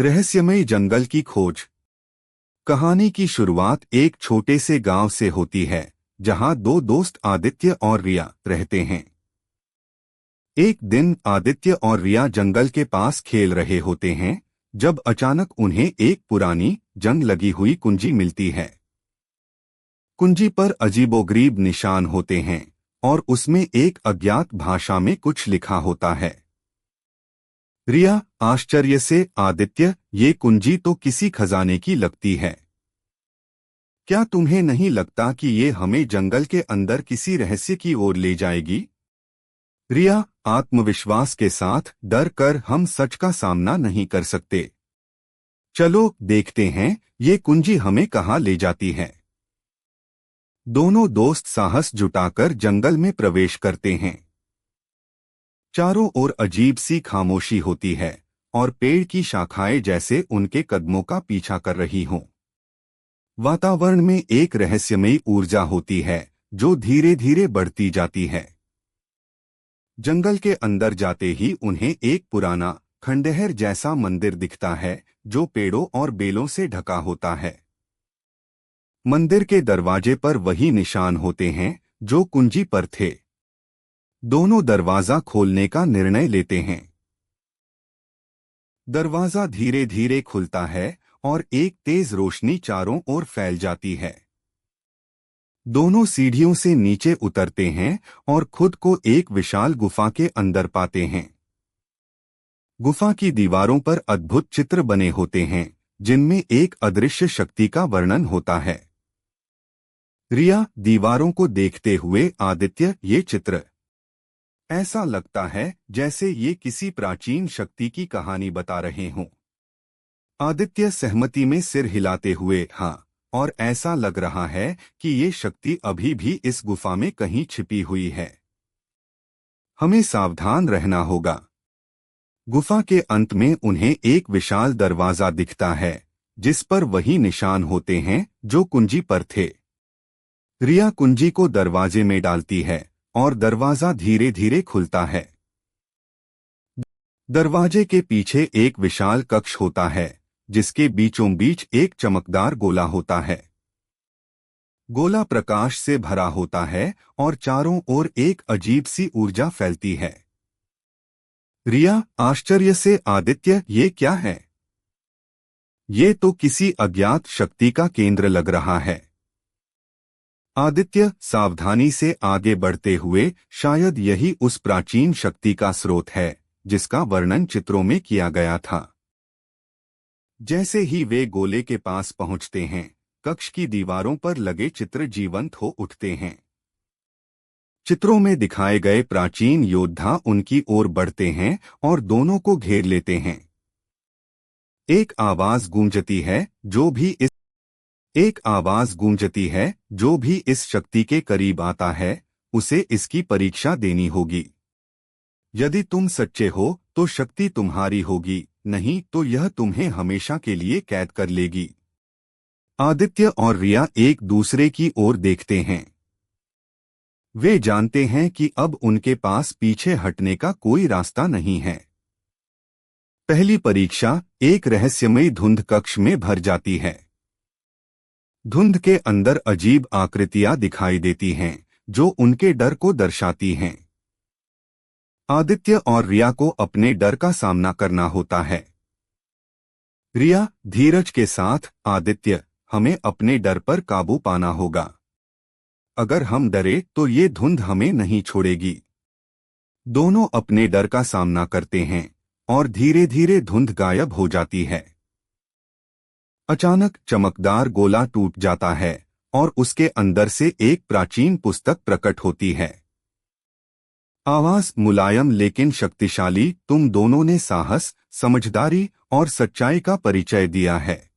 रहस्यमय जंगल की खोज। कहानी की शुरुआत एक छोटे से गांव से होती है, जहां दो दोस्त आदित्य और रिया रहते हैं। एक दिन आदित्य और रिया जंगल के पास खेल रहे होते हैं, जब अचानक उन्हें एक पुरानी जंग लगी हुई कुंजी मिलती है। कुंजी पर अजीबोगरीब निशान होते हैं और उसमें एक अज्ञात भाषा में कुछ लिखा होता है। रिया आश्चर्य से, आदित्य, ये कुंजी तो किसी खजाने की लगती है। क्या तुम्हें नहीं लगता कि ये हमें जंगल के अंदर किसी रहस्य की ओर ले जाएगी? रिया आत्मविश्वास के साथ, डर कर हम सच का सामना नहीं कर सकते। चलो देखते हैं ये कुंजी हमें कहाँ ले जाती है। दोनों दोस्त साहस जुटाकर जंगल में प्रवेश करते हैं। चारों ओर अजीब सी खामोशी होती है और पेड़ की शाखाएं जैसे उनके कदमों का पीछा कर रही हों। वातावरण में एक रहस्यमयी ऊर्जा होती है जो धीरे धीरे बढ़ती जाती है। जंगल के अंदर जाते ही उन्हें एक पुराना खंडहर जैसा मंदिर दिखता है, जो पेड़ों और बेलों से ढका होता है। मंदिर के दरवाजे पर वही निशान होते हैं जो कुंजी पर थे। दोनों दरवाजा खोलने का निर्णय लेते हैं। दरवाजा धीरे धीरे खुलता है और एक तेज रोशनी चारों ओर फैल जाती है। दोनों सीढ़ियों से नीचे उतरते हैं और खुद को एक विशाल गुफा के अंदर पाते हैं। गुफा की दीवारों पर अद्भुत चित्र बने होते हैं, जिनमें एक अदृश्य शक्ति का वर्णन होता है। रिया दीवारों को देखते हुए, आदित्य, ये चित्र ऐसा लगता है जैसे ये किसी प्राचीन शक्ति की कहानी बता रहे हों। आदित्य सहमति में सिर हिलाते हुए, हाँ, और ऐसा लग रहा है कि ये शक्ति अभी भी इस गुफा में कहीं छिपी हुई है। हमें सावधान रहना होगा। गुफा के अंत में उन्हें एक विशाल दरवाजा दिखता है, जिस पर वही निशान होते हैं जो कुंजी पर थे। रिया कुंजी को दरवाजे में डालती है और दरवाजा धीरे धीरे खुलता है। दरवाजे के पीछे एक विशाल कक्ष होता है, जिसके बीचों बीच एक चमकदार गोला होता है। गोला प्रकाश से भरा होता है और चारों ओर एक अजीब सी ऊर्जा फैलती है। रिया आश्चर्य से, आदित्य, ये क्या है? ये तो किसी अज्ञात शक्ति का केंद्र लग रहा है। आदित्य सावधानी से आगे बढ़ते हुए, शायद यही उस प्राचीन शक्ति का स्रोत है जिसका वर्णन चित्रों में किया गया था। जैसे ही वे गोले के पास पहुंचते हैं, कक्ष की दीवारों पर लगे चित्र जीवंत हो उठते हैं। चित्रों में दिखाए गए प्राचीन योद्धा उनकी ओर बढ़ते हैं और दोनों को घेर लेते हैं। एक आवाज गूंजती है, जो भी इस शक्ति के करीब आता है, उसे इसकी परीक्षा देनी होगी। यदि तुम सच्चे हो तो शक्ति तुम्हारी होगी, नहीं तो यह तुम्हें हमेशा के लिए कैद कर लेगी। आदित्य और रिया एक दूसरे की ओर देखते हैं। वे जानते हैं कि अब उनके पास पीछे हटने का कोई रास्ता नहीं है। पहली परीक्षा एक रहस्यमयी धुंध कक्ष में भर जाती है। धुंध के अंदर अजीब आकृतियां दिखाई देती हैं, जो उनके डर को दर्शाती हैं। आदित्य और रिया को अपने डर का सामना करना होता है। रिया धीरज के साथ, आदित्य, हमें अपने डर पर काबू पाना होगा। अगर हम डरे तो ये धुंध हमें नहीं छोड़ेगी। दोनों अपने डर का सामना करते हैं और धीरे धीरे धुंध गायब हो जाती है। अचानक चमकदार गोला टूट जाता है और उसके अंदर से एक प्राचीन पुस्तक प्रकट होती है। आवाज मुलायम लेकिन शक्तिशाली, तुम दोनों ने साहस, समझदारी और सच्चाई का परिचय दिया है।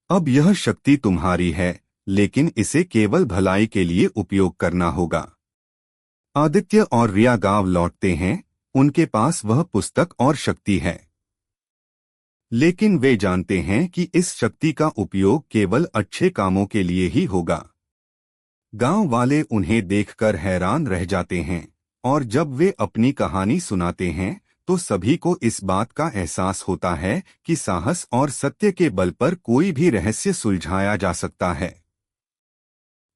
अब यह शक्ति तुम्हारी है, लेकिन इसे केवल भलाई के लिए उपयोग करना होगा। आदित्य और रिया गांव लौटते हैं। उनके पास वह पुस्तक और शक्ति है, लेकिन वे जानते हैं कि इस शक्ति का उपयोग केवल अच्छे कामों के लिए ही होगा। गांव वाले उन्हें देखकर हैरान रह जाते हैं और जब वे अपनी कहानी सुनाते हैं तो सभी को इस बात का एहसास होता है कि साहस और सत्य के बल पर कोई भी रहस्य सुलझाया जा सकता है।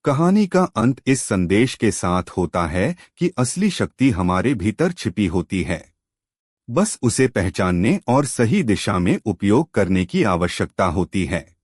कहानी का अंत इस संदेश के साथ होता है कि असली शक्ति हमारे भीतर छिपी होती है। बस उसे पहचानने और सही दिशा में उपयोग करने की आवश्यकता होती है।